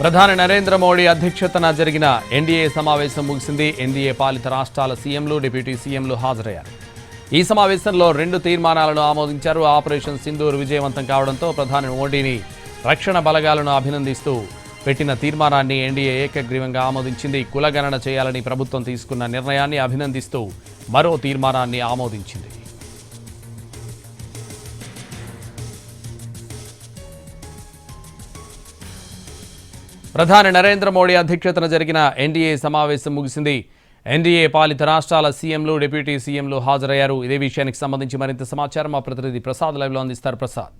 ప్రధాని నరేంద్ర మోడీ అధ్యక్షతన జరిగిన ఎన్డీఏ సమావేశం ముగిసింది. ఎన్డీఏ పాలిత రాష్ట్రాల సీఎంలు, డిప్యూటీ సీఎంలు హాజరయ్యారు. ఈ సమావేశంలో 2 తీర్మానాలను ఆమోదించారు. ఆపరేషన్ సింధూర్ విజయవంతం కావడంతో ప్రధాని మోడీని రక్షణ బలగాలను అభినందిస్తూ పెట్టిన తీర్మానాన్ని ఎన్డీఏ ఏకగ్రీవంగా ఆమోదించింది. కులగణన చేయాలని ప్రభుత్వం తీసుకున్న నిర్ణయాన్ని అభినందిస్తూ మరో తీర్మానాన్ని ఆమోదించింది. ప్రధాని నరేంద్ర మోడీ అధ్యక్షతన జరిగిన ఎన్డీఏ సమావేశం ముగిసింది. ఎన్డీఏ పాలిత రాష్ట్రాల సీఎంలు, డిప్యూటీ సీఎంలు హాజరయ్యారు. ఇదే విషయానికి సంబంధించి మరింత సమాచారం మా ప్రతినిధి ప్రసాద్ లైవ్లో అందిస్తారు. ప్రసాద్,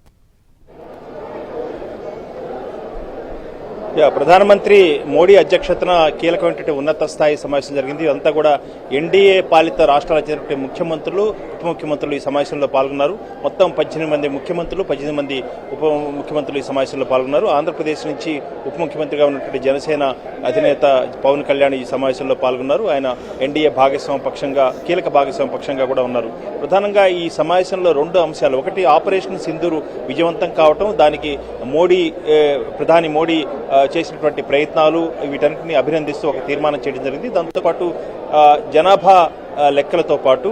ప్రధానమంత్రి మోడీ అధ్యక్షతన కీలకమైనటువంటి ఉన్నత స్థాయి సమావేశం జరిగింది. ఇదంతా కూడా ఎన్డీఏ పాలిత రాష్ట్రాలకు చెందిన ముఖ్యమంత్రులు, ఉప ముఖ్యమంత్రులు ఈ సమావేశంలో పాల్గొన్నారు. మొత్తం 18 మంది ముఖ్యమంత్రులు, 18 మంది ఉప ముఖ్యమంత్రులు ఈ సమావేశంలో పాల్గొన్నారు. ఆంధ్రప్రదేశ్ నుంచి ఉప ముఖ్యమంత్రిగా ఉన్నటువంటి జనసేన అధినేత పవన్ కళ్యాణ్ ఈ సమావేశంలో పాల్గొన్నారు. ఆయన ఎన్డీఏ కీలక భాగస్వామ్య పక్షంగా కూడా ఉన్నారు. ప్రధానంగా ఈ సమావేశంలో 2 అంశాలు. ఒకటి, ఆపరేషన్ సింధూర్ విజయవంతం కావటం, దానికి ప్రధాని మోడీ చేసినటువంటి ప్రయత్నాలు, వీటన్నిటిని అభినందిస్తూ ఒక తీర్మానం చేయడం జరిగింది. దాంతోపాటు జనాభా లెక్కలతో పాటు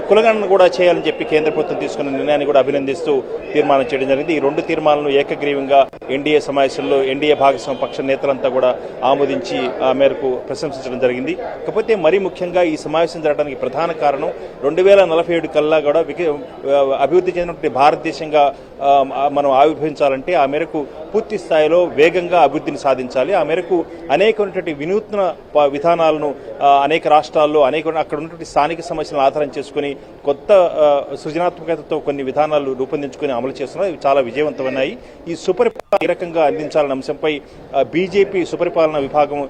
కులగణన కూడా చేయాలని చెప్పి కేంద్ర ప్రభుత్వం తీసుకున్న నిర్ణయాన్ని కూడా అభినందిస్తూ తీర్మానం చేయడం జరిగింది. ఈ 2 తీర్మానాలను ఏకగ్రీవంగా ఎన్డీఏ సమావేశంలో ఎన్డీఏ భాగస్వామ్య పక్ష నేతలంతా కూడా ఆమోదించి ఆ మేరకు ప్రశంసించడం జరిగింది. కాకపోతే మరీ ముఖ్యంగా ఈ సమావేశం జరగడానికి ప్రధాన కారణం 2047 కల్లా కూడా అభివృద్ధి చెందినటువంటి భారతదేశంగా మనం ఆవిర్భవించాలంటే ఆ మేరకు పూర్తి స్థాయిలో వేగంగా అభివృద్ధిని సాధించాలి. ఆ మేరకు అనేకమైనటువంటి వినూత్న విధానాలను అనేక రాష్ట్రాల్లో అక్కడ ఉన్నటువంటి స్థానిక సమస్యలను ఆధారం చేసుకుని కొత్త సృజనాత్మకతతో కొన్ని విధానాలు రూపొందించుకుని అమలు చేస్తున్నారు. ఇవి చాలా విజయవంతమన్నాయి. ఈ సుపరిపాలన ఏ రకంగా అందించాలన్న అంశంపై బీజేపీ సుపరిపాలన విభాగం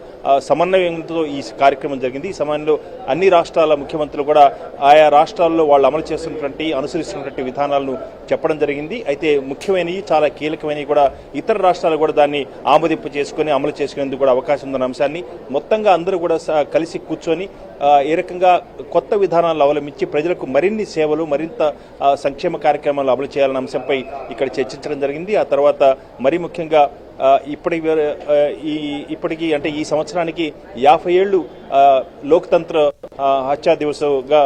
సమన్వయంతో ఈ కార్యక్రమం జరిగింది. ఈ సమయంలో అన్ని రాష్ట్రాల ముఖ్యమంత్రులు కూడా ఆయా రాష్ట్రాల్లో వాళ్ళు అమలు చేస్తున్నటువంటి అనుసరిస్తున్నటువంటి విధానాలను చెప్పడం జరిగింది. అయితే ముఖ్యమైనవి, చాలా కీలకమైనవి కూడా ఇతర రాష్ట్రాలు కూడా దాన్ని ఆమోదింపు చేసుకుని అమలు చేసుకునేందుకు కూడా అవకాశం ఉందన్న అంశాన్ని మొత్తంగా అందరూ కూడా కలిసి కూర్చొని ఏ రకంగా కొత్త విధానాలను అవలంబించి ప్రజలకు మరిన్ని సేవలు, మరింత సంక్షేమ కార్యక్రమాలు అమలు చేయాలన్న అంశంపై ఇక్కడ చర్చించడం జరిగింది. ఆ తర్వాత మరీ ముఖ్యంగా ఇప్పటికీ అంటే ఈ సంవత్సరానికి 50 ఏళ్లు లోక్తంత్ర హత్యా దివస్గా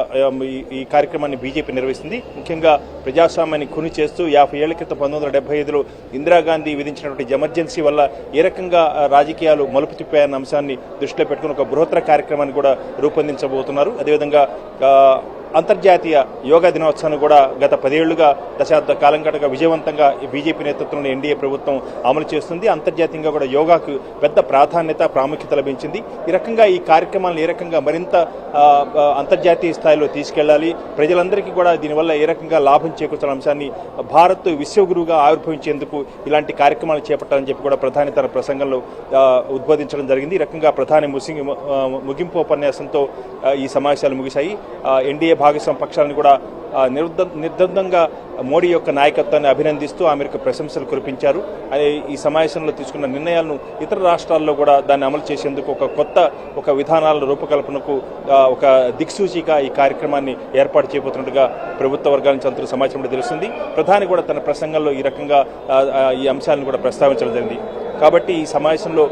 ఈ కార్యక్రమాన్ని బీజేపీ నిర్వహిస్తుంది. ముఖ్యంగా ప్రజాస్వామ్యాన్ని ఖుని చేస్తూ 50 ఏళ్ల క్రితం 1975లో ఇందిరాగాంధీ విధించినటువంటి ఎమర్జెన్సీ వల్ల ఏ రకంగా రాజకీయాలు మలుపు తిప్పాయన్న అంశాన్ని దృష్టిలో పెట్టుకుని ఒక బృహత్తర కార్యక్రమాన్ని కూడా రూపొందించబోతున్నారు. అదేవిధంగా అంతర్జాతీయ యోగా దినోత్సవాన్ని కూడా గత 10 ఏళ్లుగా దశాబ్ద కాలం గడగా విజయవంతంగా బీజేపీ నేతృత్వంలో ఎన్డీఏ ప్రభుత్వం అమలు చేస్తుంది. అంతర్జాతీయంగా కూడా యోగాకు పెద్ద ప్రాముఖ్యత లభించింది. ఈ రకంగా ఈ కార్యక్రమాలను ఏ రకంగా మరింత అంతర్జాతీయ స్థాయిలో తీసుకెళ్లాలి, ప్రజలందరికీ కూడా దీనివల్ల ఏ రకంగా లాభం చేకూర్చాలనే అంశాన్ని భారత్ విశ్వగురువుగా ఆవిర్భవించేందుకు ఇలాంటి కార్యక్రమాలు చేపట్టాలని చెప్పి కూడా ప్రధాని తన ప్రసంగంలో ఉద్బోధించడం జరిగింది. ఈ రకంగా ప్రధాని ముగింపు ఉపన్యాసంతో ఈ సమావేశాలు ముగిశాయి. ఎన్డీఏ భాగస్వామ్య పక్షాలను కూడా నిర్ద్వందంగా మోడీ యొక్క నాయకత్వాన్ని అభినందిస్తూ ఆమెకు ప్రశంసలు కురిపించారు. ఈ సమావేశంలో తీసుకున్న నిర్ణయాలను ఇతర రాష్ట్రాల్లో కూడా దాన్ని అమలు చేసేందుకు ఒక విధానాల రూపకల్పనకు ఒక దిక్సూచిగా ఈ కార్యక్రమాన్ని ఏర్పాటు చేయబోతున్నట్టుగా ప్రభుత్వ వర్గాల నుంచి అంతకు సమాచారం తెలుస్తుంది. ప్రధాని కూడా తన ప్రసంగంలో ఈ రకంగా ఈ అంశాలను కూడా ప్రస్తావించడం జరిగింది. కాబట్టి ఈ సమావేశంలో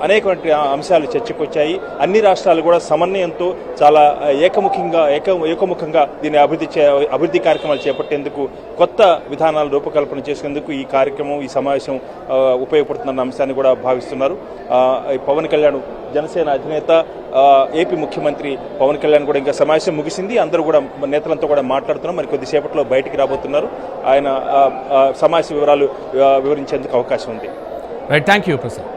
అనేకమైన అంశాలు చర్చకు వచ్చాయి. అన్ని రాష్ట్రాలు కూడా సమన్వయంతో చాలా ఏకముఖంగా దీన్ని అభివృద్ధి కార్యక్రమాలు చేపట్టేందుకు కొత్త విధానాలు రూపకల్పన చేసేందుకు ఈ కార్యక్రమం, ఈ సమావేశం ఉపయోగపడుతున్న అంశాన్ని కూడా భావిస్తున్నారు. పవన్ కళ్యాణ్, జనసేన అధినేత, ఏపీ ముఖ్యమంత్రి పవన్ కళ్యాణ్ కూడా ఇంకా సమావేశం ముగిసింది. అందరూ కూడా నేతలంతా కూడా మాట్లాడుతున్నారు. మరి కొద్దిసేపట్లో బయటికి రాబోతున్నారు. ఆయన సమావేశ వివరాలు వివరించేందుకు అవకాశం ఉంది. Right, thank you Prasad.